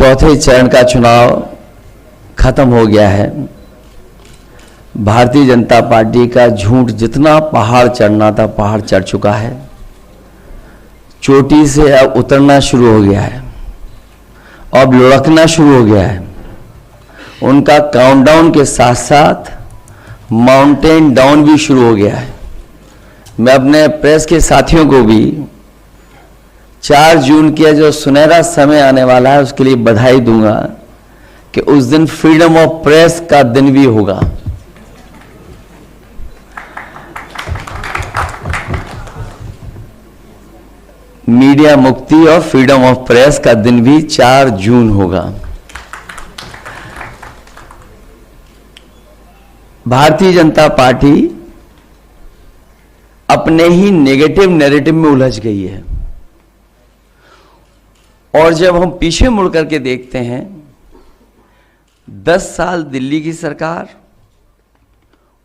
चौथे चरण का चुनाव खत्म हो गया है। भारतीय जनता पार्टी का झूठ जितना पहाड़ चढ़ना था पहाड़ चढ़ चुका है, चोटी से अब उतरना शुरू हो गया है, अब लुढ़कना शुरू हो गया है। उनका काउंटडाउन के साथ साथ माउंटेन डाउन भी शुरू हो गया है। मैं अपने प्रेस के साथियों को भी 4 जून के जो सुनहरा समय आने वाला है उसके लिए बधाई दूंगा कि उस दिन फ्रीडम ऑफ प्रेस का दिन भी होगा। मीडिया मुक्ति और फ्रीडम ऑफ प्रेस का दिन भी 4 जून होगा। भारतीय जनता पार्टी अपने ही नेगेटिव नैरेटिव में उलझ गई है और जब हम पीछे मुड़ करके देखते हैं 10 साल दिल्ली की सरकार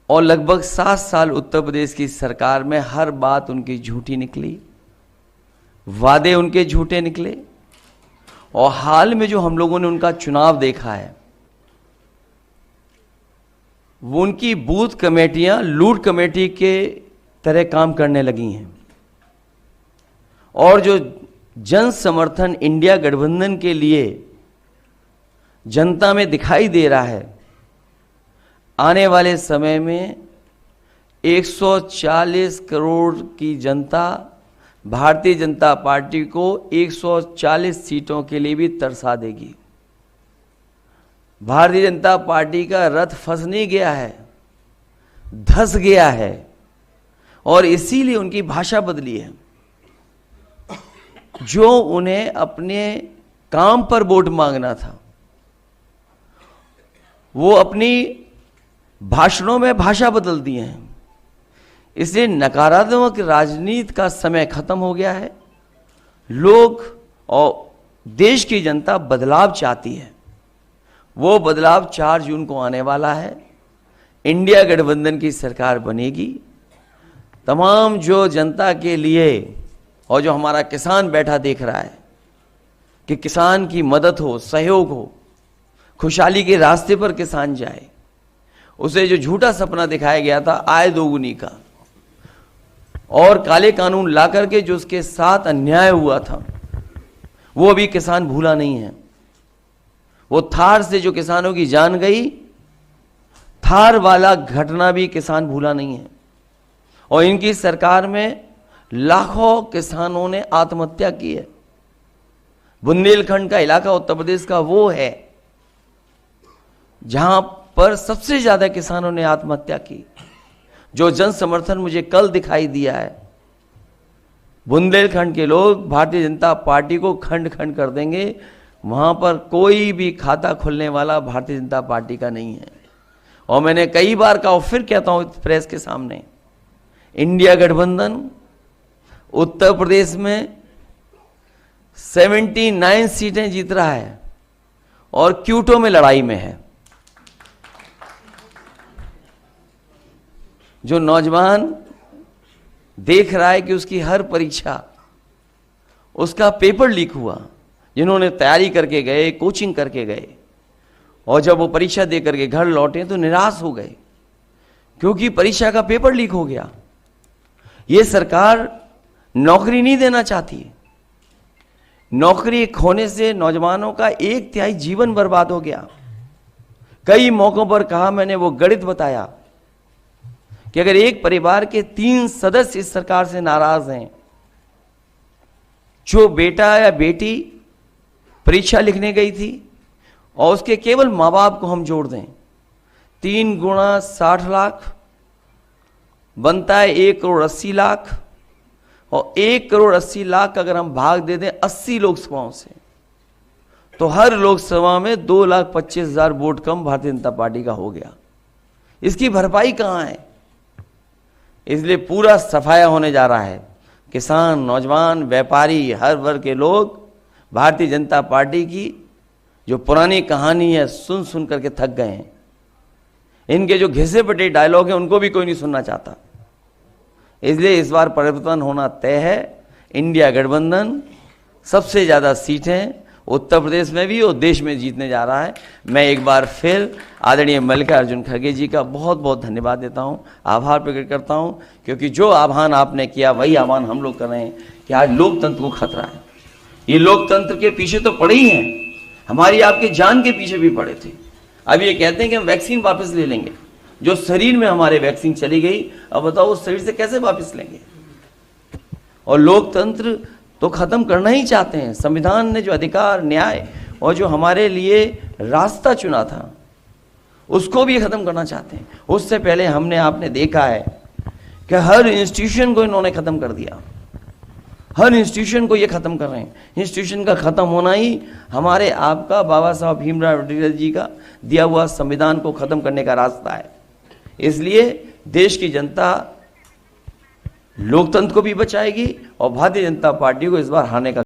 और लगभग 7 साल उत्तर प्रदेश की सरकार में हर बात उनकी झूठी निकली, वादे उनके झूठे निकले। और हाल में जो हम लोगों ने उनका चुनाव देखा है वो उनकी बूथ कमेटियां लूट कमेटी के तरह काम करने लगी हैं और जो जन समर्थन इंडिया गठबंधन के लिए जनता में दिखाई दे रहा है, आने वाले समय में 140 करोड़ की जनता भारतीय जनता पार्टी को 140 सीटों के लिए भी तरसा देगी। भारतीय जनता पार्टी का रथ फंस नहीं गया है, धंस गया है और इसीलिए उनकी भाषा बदली है। जो उन्हें अपने काम पर वोट मांगना था वो अपनी भाषणों में भाषा बदल दिए हैं। इसलिए नकारात्मक राजनीति का समय खत्म हो गया है। लोग और देश की जनता बदलाव चाहती है। वो बदलाव 4 जून को आने वाला है। इंडिया गठबंधन की सरकार बनेगी। तमाम जो जनता के लिए और जो हमारा किसान बैठा देख रहा है कि किसान की मदद हो, सहयोग हो, खुशहाली के रास्ते पर किसान जाए, उसे जो झूठा सपना दिखाया गया था आय दोगुनी का और काले कानून ला करके जो उसके साथ अन्याय हुआ था वो अभी किसान भूला नहीं है। वो थार से जो किसानों की जान गई, थार वाला घटना भी किसान भूला नहीं है। और इनकी सरकार में लाखों किसानों ने आत्महत्या की है। बुंदेलखंड का इलाका उत्तर प्रदेश का वो है जहां पर सबसे ज्यादा किसानों ने आत्महत्या की। जो जन समर्थन मुझे कल दिखाई दिया है, बुंदेलखंड के लोग भारतीय जनता पार्टी को खंड खंड कर देंगे। वहां पर कोई भी खाता खुलने वाला भारतीय जनता पार्टी का नहीं है। और मैंने कई बार कहा और फिर कहता हूं प्रेस के सामने, इंडिया गठबंधन उत्तर प्रदेश में 79 सीटें जीत रहा है और क्यूटो में लड़ाई में है। जो नौजवान देख रहा है कि उसकी हर परीक्षा, उसका पेपर लीक हुआ, जिन्होंने तैयारी करके गए, कोचिंग करके गए और जब वो परीक्षा दे करके घर लौटे तो निराश हो गए क्योंकि परीक्षा का पेपर लीक हो गया। ये सरकार नौकरी नहीं देना चाहती। नौकरी खोने से नौजवानों का 1/3 जीवन बर्बाद हो गया। कई मौकों पर कहा मैंने, वो गणित बताया कि अगर एक परिवार के 3 सदस्य इस सरकार से नाराज हैं, जो बेटा या बेटी परीक्षा लिखने गई थी और उसके केवल मां बाप को हम जोड़ दें, 3 गुणा 60 लाख बनता है 1 करोड़ 80 लाख और 1 करोड़ 80 लाख अगर हम भाग दे दें 80 लोकसभाओं से तो हर लोकसभा में 2,25,000 वोट कम भारतीय जनता पार्टी का हो गया। इसकी भरपाई कहां है? इसलिए पूरा सफाया होने जा रहा है। किसान, नौजवान, व्यापारी, हर वर्ग के लोग भारतीय जनता पार्टी की जो पुरानी कहानी है सुन सुन करके थक गए हैं। इनके जो घिसे पिटे डायलॉग हैं उनको भी कोई नहीं सुनना चाहता। इसलिए इस बार परिवर्तन होना तय है। इंडिया गठबंधन सबसे ज्यादा सीटें उत्तर प्रदेश में भी और देश में जीतने जा रहा है। मैं एक बार फिर आदरणीय मल्लिकार्जुन खड़गे जी का बहुत बहुत धन्यवाद देता हूं, आभार प्रकट करता हूं, क्योंकि जो आह्वान आपने किया वही आह्वान हम लोग कर रहे हैं कि आज लोकतंत्र को खतरा है। ये लोकतंत्र के पीछे तो पड़े ही हैं, हमारी आपके जान के पीछे भी पड़े थे। अब ये कहते हैं कि हम वैक्सीन वापस ले लेंगे, जो शरीर में हमारे वैक्सीन चली गई, अब बताओ उस शरीर से कैसे वापस लेंगे। और लोकतंत्र तो खत्म करना ही चाहते हैं। संविधान ने जो अधिकार, न्याय और जो हमारे लिए रास्ता चुना था उसको भी खत्म करना चाहते हैं। उससे पहले हमने आपने देखा है कि हर इंस्टीट्यूशन को इन्होंने खत्म कर दिया, हर इंस्टीट्यूशन को ये खत्म कर रहे हैं। इंस्टीट्यूशन का खत्म होना ही हमारे आपका बाबा साहब भीमराव अम्बेडकर जी का दिया हुआ संविधान को खत्म करने का रास्ता है। इसलिए देश की जनता लोकतंत्र को भी बचाएगी और भारतीय जनता पार्टी को इस बार हारने का